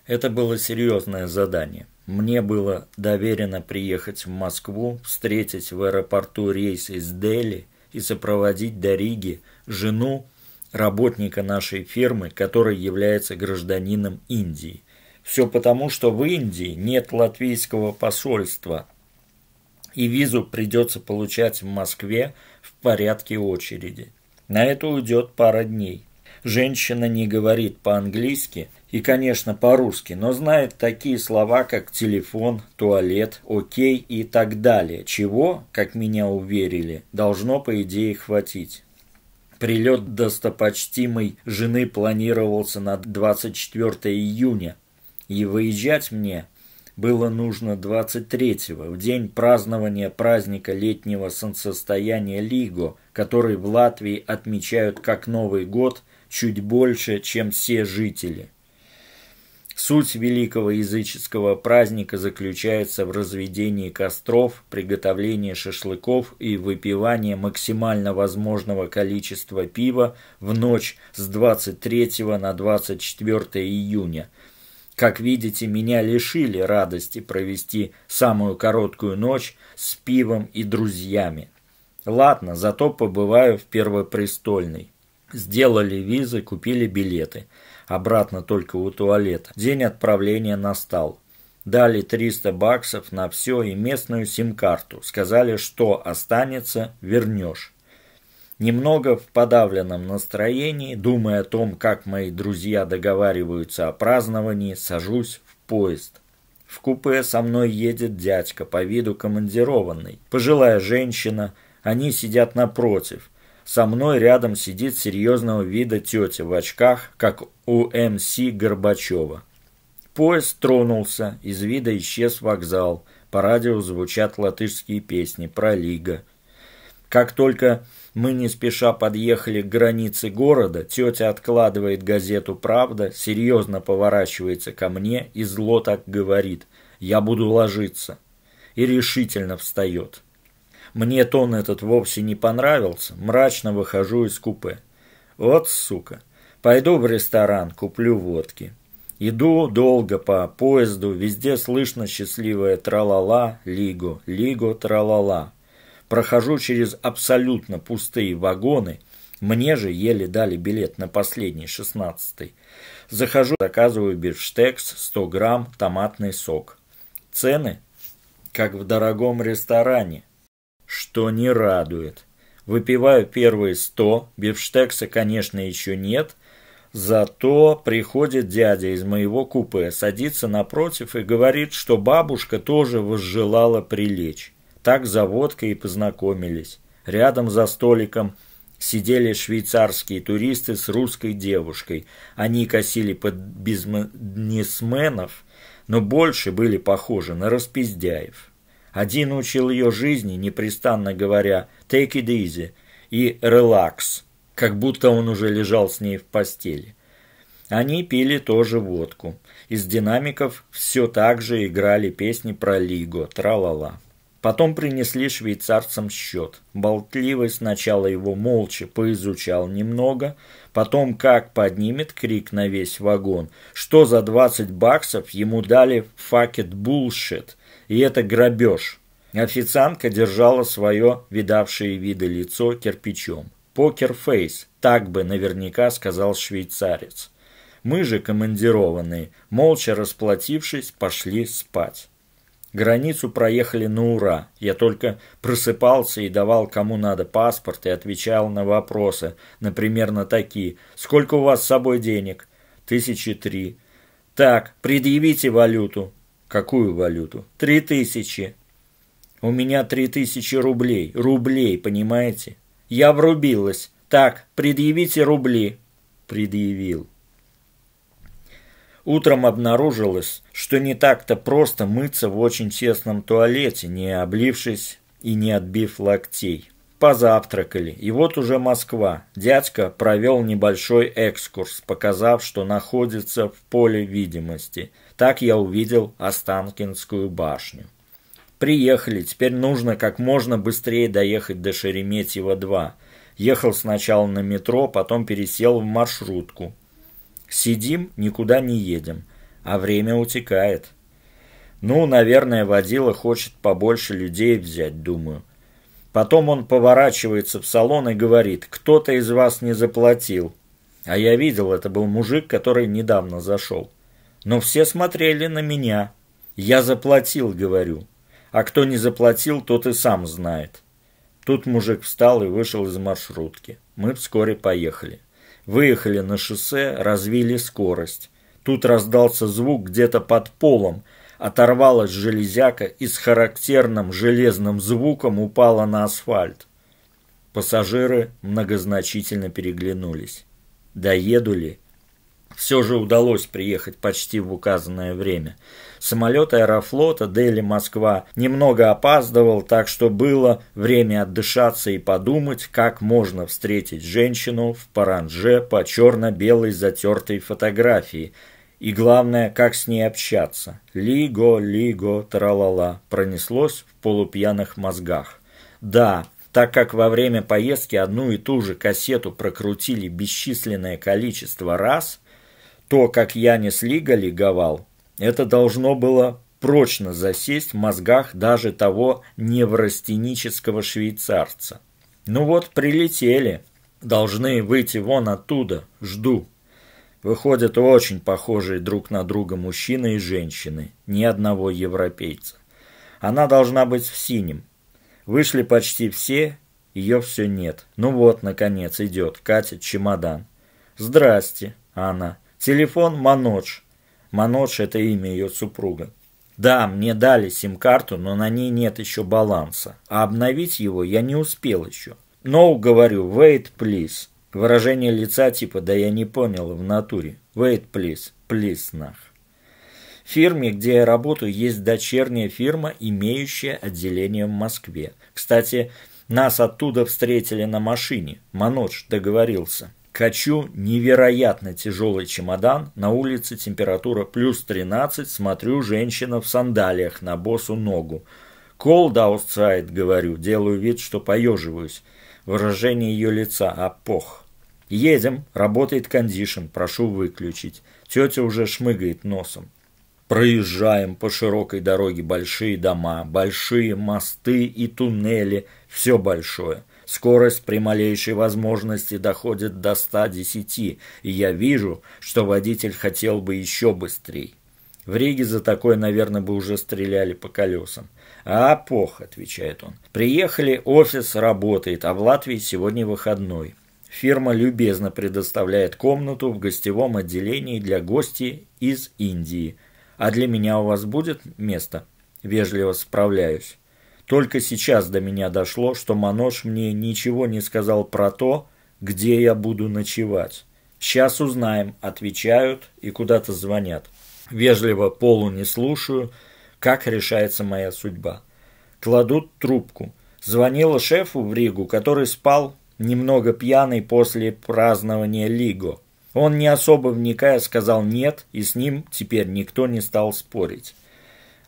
Это было серьезное задание. Мне было доверено приехать в Москву, встретить в аэропорту рейс из Дели и сопроводить до Риги жену работника нашей фирмы, который является гражданином Индии. Все потому, что в Индии нет латвийского посольства, и визу придется получать в Москве в порядке очереди. На это уйдет пара дней. Женщина не говорит по-английски и, конечно, по-русски, но знает такие слова, как телефон, туалет, окей и так далее, чего, как меня уверили, должно, по идее, хватить. Прилет достопочтимой жены планировался на 24 июня, и выезжать мне было нужно 23-го, в день празднования праздника летнего солнцестояния Лиго, который в Латвии отмечают как Новый год чуть больше, чем все жители. Суть великого языческого праздника заключается в разведении костров, приготовлении шашлыков и выпивании максимально возможного количества пива в ночь с 23 на 24 июня. Как видите, меня лишили радости провести самую короткую ночь с пивом и друзьями. Ладно, зато побываю в Первопрестольной. Сделали визы, купили билеты. Обратно только у туалета. День отправления настал. Дали $300 на все и местную сим-карту. Сказали, что останется, вернешь. Немного в подавленном настроении, думая о том, как мои друзья договариваются о праздновании, сажусь в поезд. В купе со мной едет дядька, по виду командированный. Пожилая женщина, они сидят напротив. Со мной рядом сидит серьезного вида тетя в очках, как у МС Горбачева. Поезд тронулся, из вида исчез вокзал. По радио звучат латышские песни про Лиго. Как только мы не спеша подъехали к границе города, тетя откладывает газету «Правда», серьезно поворачивается ко мне и зло так говорит: «Я буду ложиться», и решительно встает. Мне тон этот вовсе не понравился, мрачно выхожу из купе. Вот сука, пойду в ресторан, куплю водки. Иду долго по поезду, везде слышно счастливое тра-ла-ла, Лиго, Лиго, тра-ла-ла. Прохожу через абсолютно пустые вагоны, мне же еле дали билет на последний, 16-й. Захожу, заказываю бифштекс, 100 грамм, томатный сок. Цены, как в дорогом ресторане, что не радует. Выпиваю первые 100, бифштекса, конечно, еще нет, зато приходит дядя из моего купе, садится напротив и говорит, что бабушка тоже возжелала прилечь. Так за водкой и познакомились. Рядом за столиком сидели швейцарские туристы с русской девушкой. Они косили под бизнесменов, но больше были похожи на распиздяев. Один учил ее жизни, непрестанно говоря «take it easy» и «relax», как будто он уже лежал с ней в постели. Они пили тоже водку. Из динамиков все так же играли песни про Лиго, тра-ла-ла. Потом принесли швейцарцам счет. Болтливый сначала его молча поизучал немного, потом как поднимет крик на весь вагон, что за $20 ему дали fuck it bullshit, и это грабеж. Официантка держала свое видавшее виды лицо кирпичом. «Покер-фейс», так бы наверняка сказал швейцарец. Мы же, командированные, молча расплатившись, пошли спать. Границу проехали на ура. Я только просыпался и давал кому надо паспорт и отвечал на вопросы, например, на такие: «Сколько у вас с собой денег?» 1003. «Так, предъявите валюту». «Какую валюту?» 3000. «У меня 3000 рублей. Рублей, понимаете?» «Я врубилась. Так, предъявите рубли». Предъявил. Утром обнаружилось, что не так-то просто мыться в очень тесном туалете, не облившись и не отбив локтей. Позавтракали, и вот уже Москва. Дядька провел небольшой экскурс, показав, что находится в поле видимости. Так я увидел Останкинскую башню. Приехали, теперь нужно как можно быстрее доехать до Шереметьево-2. Ехал сначала на метро, потом пересел в маршрутку. Сидим, никуда не едем. а время утекает. Ну, наверное, водила хочет побольше людей взять, думаю. Потом он поворачивается в салон и говорит: кто-то из вас не заплатил. А я видел, это был мужик, который недавно зашел. Но все смотрели на меня. Я заплатил, говорю. А кто не заплатил, тот и сам знает. Тут мужик встал и вышел из маршрутки. Мы вскоре поехали. Выехали на шоссе, развили скорость. Тут раздался звук где-то под полом. Оторвалась железяка и с характерным железным звуком упала на асфальт. Пассажиры многозначительно переглянулись. Доеду ли? Все же удалось приехать почти в указанное время. Самолет Аэрофлота Дели-Москва немного опаздывал, так что было время отдышаться и подумать, как можно встретить женщину в паранже по черно-белой затертой фотографии. И главное, как с ней общаться. Лиго, лиго, тралала, пронеслось в полупьяных мозгах. Да, так как во время поездки одну и ту же кассету прокрутили бесчисленное количество раз, то, как Янис Лига лиговал, это должно было прочно засесть в мозгах даже того неврастенического швейцарца. Ну вот, прилетели. Должны выйти вон оттуда. Жду. Выходят очень похожие друг на друга мужчины и женщины. Ни одного европейца. Она должна быть в синем. Вышли почти все, ее все нет. Ну вот, наконец, идет, катит чемодан. «Здрасте», она. «Телефон Манодж». Манодж – это имя ее супруга. «Да, мне дали сим-карту, но на ней нет еще баланса. А обновить его я не успел еще». «No», говорю, «wait, please». Выражение лица типа «да я не понял в натуре». «Wait, please». «Please, нах». В фирме, где я работаю, есть дочерняя фирма, имеющая отделение в Москве. Кстати, нас оттуда встретили на машине. Манодж договорился. Качу невероятно тяжелый чемодан, на улице температура плюс 13, смотрю, женщина в сандалиях на босу ногу. «Cold outside», говорю, делаю вид, что поеживаюсь. Выражение ее лица: «Апох». «Едем», работает кондишн, прошу выключить. Тетя уже шмыгает носом. Проезжаем по широкой дороге большие дома, большие мосты и туннели, все большое. Скорость при малейшей возможности доходит до 110, и я вижу, что водитель хотел бы еще быстрее. В Риге за такое, наверное, бы уже стреляли по колесам. «А, пох», — отвечает он. «Приехали, офис работает, а в Латвии сегодня выходной. Фирма любезно предоставляет комнату в гостевом отделении для гостей из Индии. А для меня у вас будет место?» Вежливо справляюсь. Только сейчас до меня дошло, что Манодж мне ничего не сказал про то, где я буду ночевать. «Сейчас узнаем», — отвечают и куда-то звонят. Вежливо полу не слушаю, как решается моя судьба. Кладут трубку. Звонила шефу в Ригу, который спал немного пьяный после празднования Лиго. Он, не особо вникая, сказал «нет», и с ним теперь никто не стал спорить.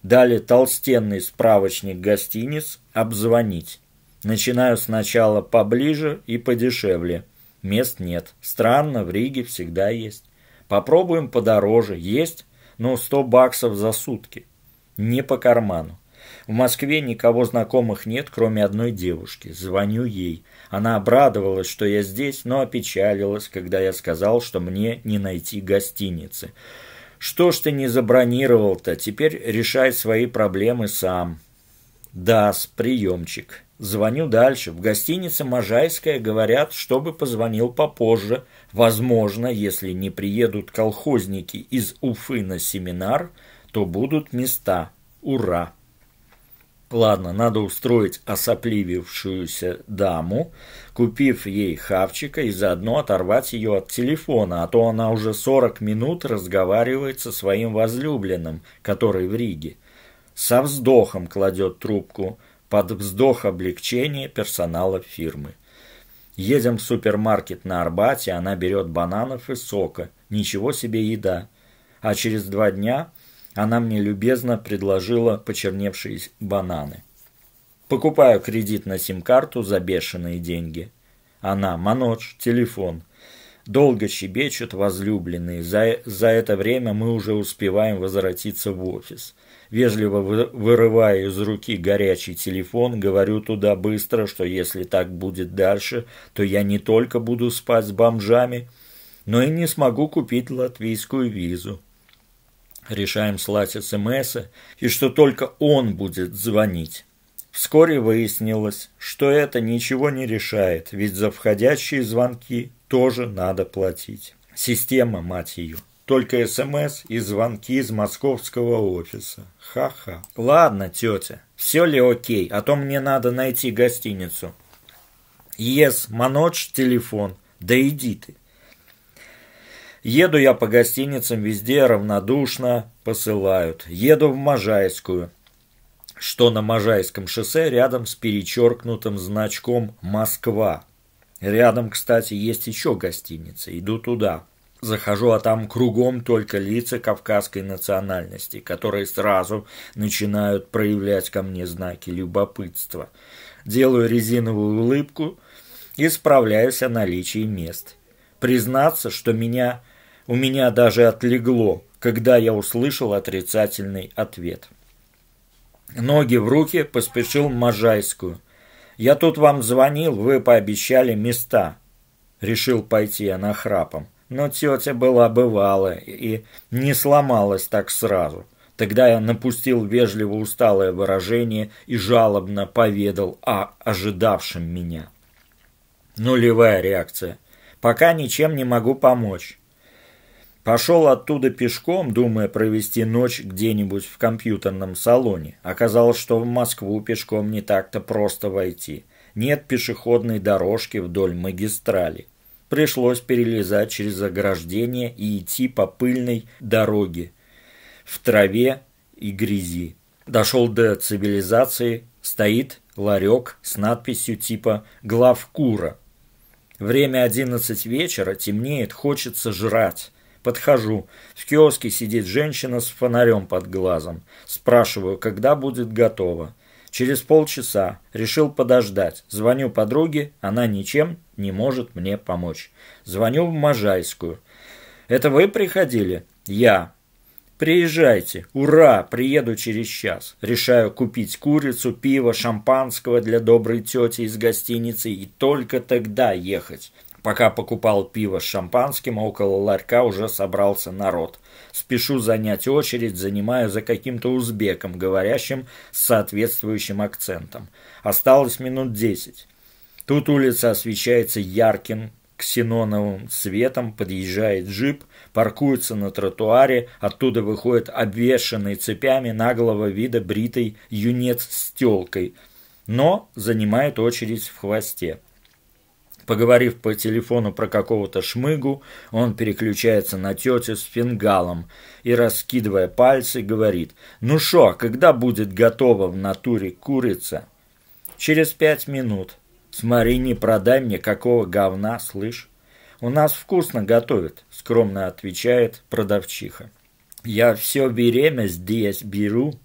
Дали толстенный справочник гостиниц «Обзвонить». Начинаю сначала поближе и подешевле. Мест нет. Странно, в Риге всегда есть. Попробуем подороже. Есть, но $100 за сутки. Не по карману. В Москве никого знакомых нет, кроме одной девушки. Звоню ей. Она обрадовалась, что я здесь, но опечалилась, когда я сказал, что мне не найти гостиницы. «Что ж ты не забронировал-то? Теперь решай свои проблемы сам». Да, с приемчик. Звоню дальше. В гостинице «Можайская» говорят, чтобы позвонил попозже. Возможно, если не приедут колхозники из Уфы на семинар, то будут места. Ура! Ладно, надо устроить осопливившуюся даму, купив ей хавчика и заодно оторвать ее от телефона, а то она уже 40 минут разговаривает со своим возлюбленным, который в Риге. Со вздохом кладет трубку, под вздох облегчения персонала фирмы. Едем в супермаркет на Арбате, она берет бананов и сока. Ничего себе еда. А через 2 дня она мне любезно предложила почерневшие бананы. Покупаю кредит на сим-карту за бешеные деньги. Она: «Манодж, телефон». Долго щебечут возлюбленные. За это время мы уже успеваем возвратиться в офис. Вежливо вырывая из руки горячий телефон, говорю туда быстро, что если так будет дальше, то я не только буду спать с бомжами, но и не смогу купить латвийскую визу. Решаем слать СМС, и что только он будет звонить. Вскоре выяснилось, что это ничего не решает, ведь за входящие звонки тоже надо платить. Система, мать ее. Только СМС и звонки из московского офиса. Ха-ха. Ладно, тетя, все ли окей, а то мне надо найти гостиницу. Манодж, телефон. Да иди ты. Еду я по гостиницам, везде равнодушно посылают. Еду в Можайскую, что на Можайском шоссе рядом с перечеркнутым значком «Москва». Рядом, кстати, есть еще гостиница. Иду туда. Захожу, а там кругом только лица кавказской национальности, которые сразу начинают проявлять ко мне знаки любопытства. Делаю резиновую улыбку и справляюсь о наличии мест. Признаться, что у меня даже отлегло, когда я услышал отрицательный ответ. Ноги в руки, поспешил в Можайскую. Я тут вам звонил, вы пообещали места. Решил пойти я нахрапом. Но тетя была бывалая и не сломалась так сразу. Тогда я напустил вежливо усталое выражение и жалобно поведал о ожидавшем меня. Нулевая реакция. Пока ничем не могу помочь. Пошел оттуда пешком, думая провести ночь где-нибудь в компьютерном салоне. Оказалось, что в Москву пешком не так-то просто войти. Нет пешеходной дорожки вдоль магистрали. Пришлось перелезать через ограждение и идти по пыльной дороге в траве и грязи. Дошел до цивилизации, стоит ларек с надписью типа «Главкура». Время 11 вечера, темнеет, хочется жрать. Подхожу. В киоске сидит женщина с фонарем под глазом. Спрашиваю, когда будет готово. Через полчаса. Решил подождать. Звоню подруге, она ничем не может мне помочь. Звоню в Можайскую. Это вы приходили? Я. Приезжайте. Ура, приеду через час. Решаю купить курицу, пиво, шампанского для доброй тети из гостиницы и только тогда ехать. Пока покупал пиво с шампанским, около ларька уже собрался народ. Спешу занять очередь, занимаю за каким-то узбеком, говорящим с соответствующим акцентом. Осталось минут 10. Тут улица освещается ярким ксеноновым светом, подъезжает джип, паркуется на тротуаре, оттуда выходит обвешанный цепями наглого вида бритый юнец с тёлкой, но занимает очередь в хвосте. Поговорив по телефону про какого-то шмыгу, он переключается на тетю с фингалом и, раскидывая пальцы, говорит: «Ну шо, когда будет готова в натуре курица?» «Через 5 минут. Смотри, не продай мне какого говна, слышь?» «У нас вкусно готовят», — скромно отвечает продавчиха. «Я все время здесь беру.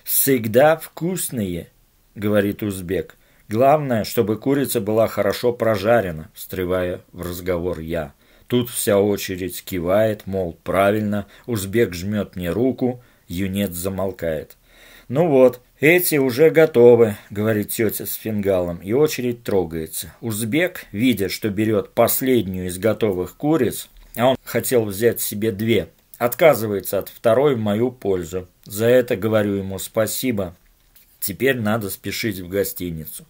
Всегда вкусные», — говорит узбек. «Главное, чтобы курица была хорошо прожарена», — встревая в разговор я. Тут вся очередь кивает, мол, правильно, узбек жмет мне руку, юнец замолкает. «Ну вот, эти уже готовы», — говорит тетя с фингалом, и очередь трогается. Узбек, видя, что берет последнюю из готовых куриц, а он хотел взять себе 2, отказывается от второй в мою пользу. За это говорю ему спасибо. Теперь надо спешить в гостиницу.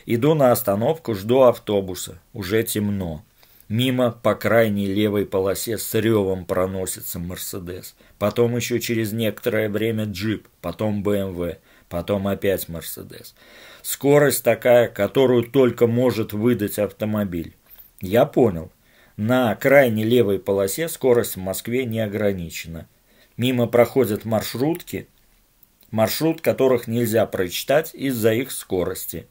Иду на остановку, жду автобуса. Уже темно. Мимо по крайней левой полосе с ревом проносится Мерседес. Потом еще через некоторое время джип, потом БМВ, потом опять Мерседес. Скорость такая, которую только может выдать автомобиль. Я понял. На крайней левой полосе скорость в Москве не ограничена. Мимо проходят маршрутки, маршрут которых нельзя прочитать из-за их скорости.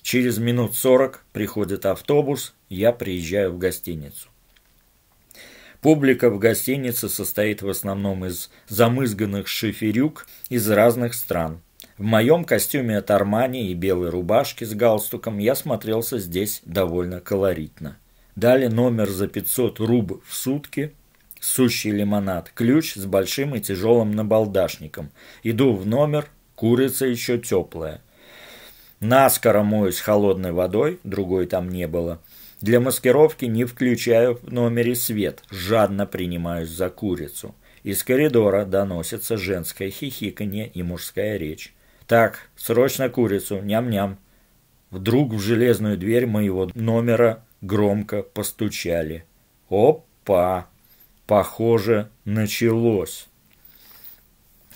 Через минут 40 приходит автобус, я приезжаю в гостиницу. Публика в гостинице состоит в основном из замызганных шиферюк из разных стран. В моем костюме от Армани и белой рубашке с галстуком я смотрелся здесь довольно колоритно. Дали номер за 500 руб в сутки, сущий лимонад, ключ с большим и тяжелым набалдашником. Иду в номер, курица еще теплая. Наскоро моюсь холодной водой, другой там не было. Для маскировки не включаю в номере свет, жадно принимаюсь за курицу. Из коридора доносится женское хихиканье и мужская речь. «Так, срочно курицу, ням-ням». Вдруг в железную дверь моего номера громко постучали. Опа! Похоже, началось.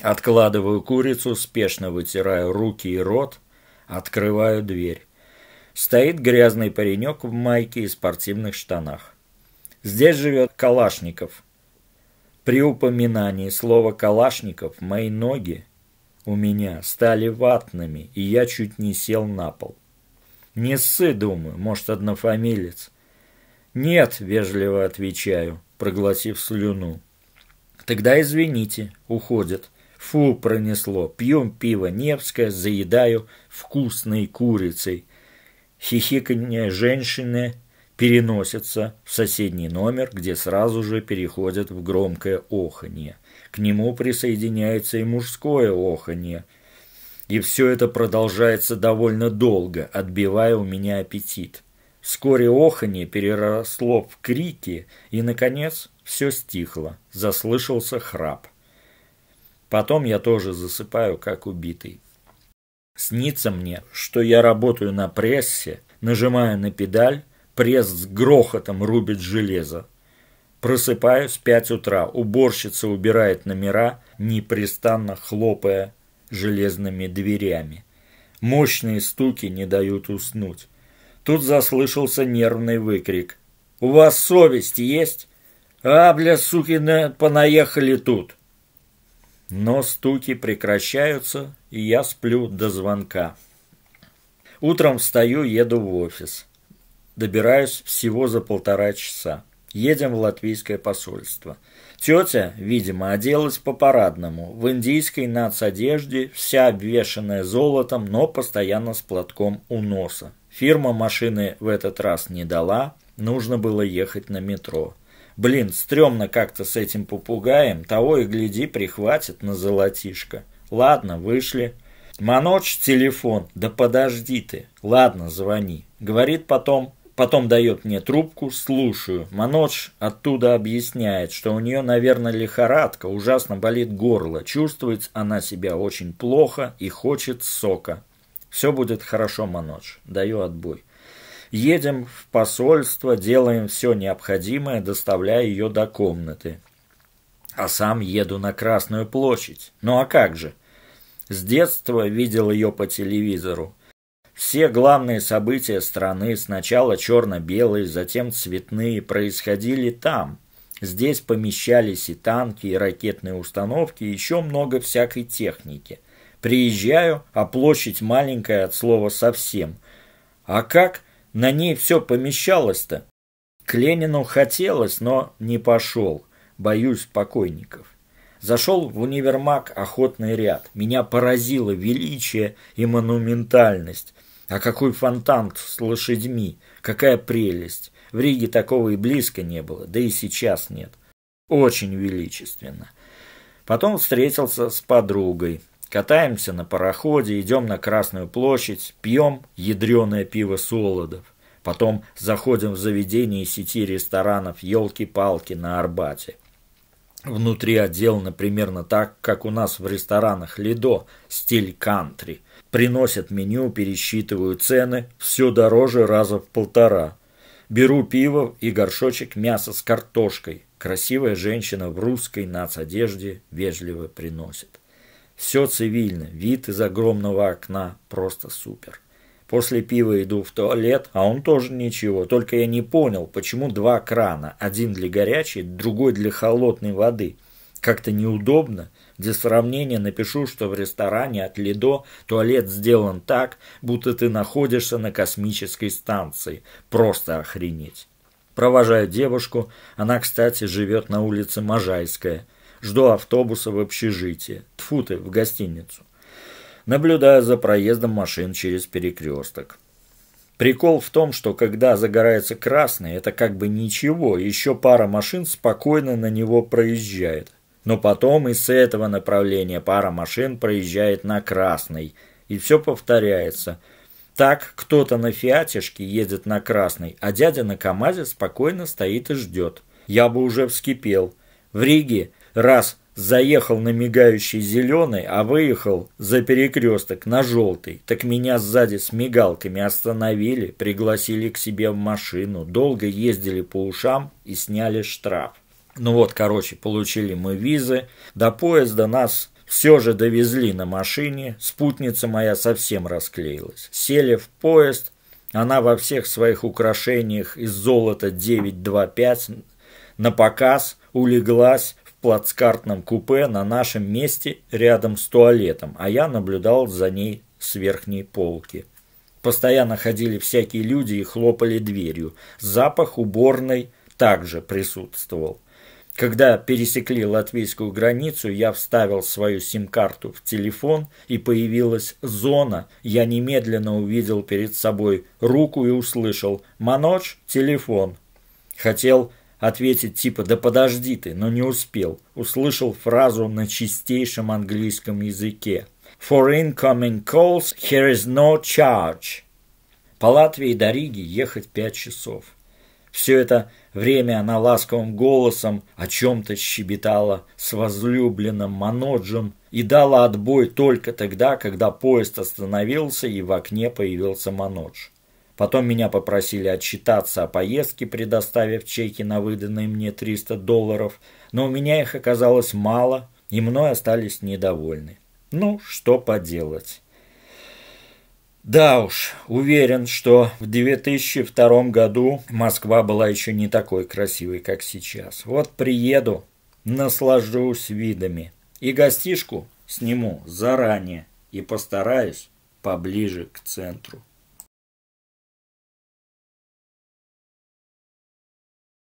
Откладываю курицу, спешно вытираю руки и рот, открываю дверь. Стоит грязный паренек в майке и спортивных штанах. Здесь живет Калашников. При упоминании слова «Калашников» мои ноги у меня стали ватными, и я чуть не сел на пол. Не ссы, думаю, может, однофамилец. Нет, вежливо отвечаю, проглотив слюну. Тогда извините, уходит. Фу, пронесло. Пьем пиво Невское, заедаю вкусной курицей. Хихиканье женщины переносится в соседний номер, где сразу же переходит в громкое оханье. К нему присоединяется и мужское оханье. И все это продолжается довольно долго, отбивая у меня аппетит. Вскоре оханье переросло в крики, и, наконец, все стихло. Заслышался храп. Потом я тоже засыпаю, как убитый. Снится мне, что я работаю на прессе, нажимаю на педаль, пресс с грохотом рубит железо. Просыпаюсь в 5 утра, уборщица убирает номера, непрестанно хлопая железными дверями. Мощные стуки не дают уснуть. Тут заслышался нервный выкрик. «У вас совесть есть? А, бля, сукины, понаехали тут!» Но стуки прекращаются, и я сплю до звонка. Утром встаю, еду в офис. Добираюсь всего за 1,5 часа. Едем в латвийское посольство. Тетя, видимо, оделась по-парадному, в индийской нацодежде, вся обвешанная золотом, но постоянно с платком у носа. Фирма машины в этот раз не дала, нужно было ехать на метро. Блин, стрёмно как-то с этим попугаем, того и гляди, прихватит на золотишко. Ладно, вышли. Манодж, телефон. Да подожди ты. Ладно, звони. Говорит потом дает мне трубку, слушаю. Манодж оттуда объясняет, что у нее, наверное, лихорадка, ужасно болит горло, чувствует она себя очень плохо и хочет сока. Все будет хорошо, Манодж. Даю отбой. Едем в посольство, делаем все необходимое, доставляя ее до комнаты. А сам еду на Красную площадь. Ну а как же? С детства видел ее по телевизору. Все главные события страны, сначала черно-белые, затем цветные, происходили там. Здесь помещались и танки, и ракетные установки, и еще много всякой техники. Приезжаю, а площадь маленькая от слова совсем. А как на ней все помещалось-то? К Ленину хотелось, но не пошел. Боюсь покойников. Зашел в универмаг «Охотный ряд». Меня поразило величие и монументальность. А какой фонтан с лошадьми, какая прелесть. В Риге такого и близко не было, да и сейчас нет. Очень величественно. Потом встретился с подругой. Катаемся на пароходе, идем на Красную площадь, пьем ядреное пиво Солодов. Потом заходим в заведение сети ресторанов «Елки-палки» на Арбате. Внутри отделано примерно так, как у нас в ресторанах «Лидо», стиль кантри. Приносят меню, пересчитываю цены, все дороже раза в 1,5. Беру пиво и горшочек мяса с картошкой. Красивая женщина в русской нацодежде вежливо приносит. Все цивильно, вид из огромного окна просто супер. После пива иду в туалет, а он тоже ничего, только я не понял, почему 2 крана, один для горячей, другой для холодной воды. Как-то неудобно. Для сравнения напишу, что в ресторане от Лидо туалет сделан так, будто ты находишься на космической станции. Просто охренеть. Провожаю девушку, она, кстати, живет на улице Можайская. Жду автобуса в общежитие. Тьфу ты, в гостиницу. Наблюдаю за проездом машин через перекресток. Прикол в том, что когда загорается красный, это как бы ничего, еще пара машин спокойно на него проезжает. Но потом из этого направления пара машин проезжает на красный, и все повторяется. Так кто-то на фиатишке едет на красный, а дядя на КамАЗе спокойно стоит и ждет. Я бы уже вскипел. В Риге раз заехал на мигающий зеленый, а выехал за перекресток на желтый, так меня сзади с мигалками остановили, пригласили к себе в машину, долго ездили по ушам и сняли штраф. Ну вот, короче, получили мы визы, до поезда нас все же довезли на машине, спутница моя совсем расклеилась. Сели в поезд, она во всех своих украшениях из золота 925 на показ улеглась в плацкартном купе на нашем месте рядом с туалетом, а я наблюдал за ней с верхней полки. Постоянно ходили всякие люди и хлопали дверью. Запах уборной также присутствовал. Когда пересекли латвийскую границу, я вставил свою сим-карту в телефон, и появилась зона. Я немедленно увидел перед собой руку и услышал «Манодж, телефон». Хотел ответить типа «Да подожди ты», но не успел. Услышал фразу на чистейшем английском языке. «For incoming calls, here is no charge». По Латвии до Риги ехать 5 часов. Все это время она ласковым голосом о чем-то щебетала с возлюбленным Маноджем и дала отбой только тогда, когда поезд остановился и в окне появился Манодж. Потом меня попросили отчитаться о поездке, предоставив чеки на выданные мне $300, но у меня их оказалось мало, и мной остались недовольны. Ну, что поделать. Да уж, уверен, что в 2002 году Москва была еще не такой красивой, как сейчас. Вот приеду, наслажусь видами и гостишку сниму заранее и постараюсь поближе к центру.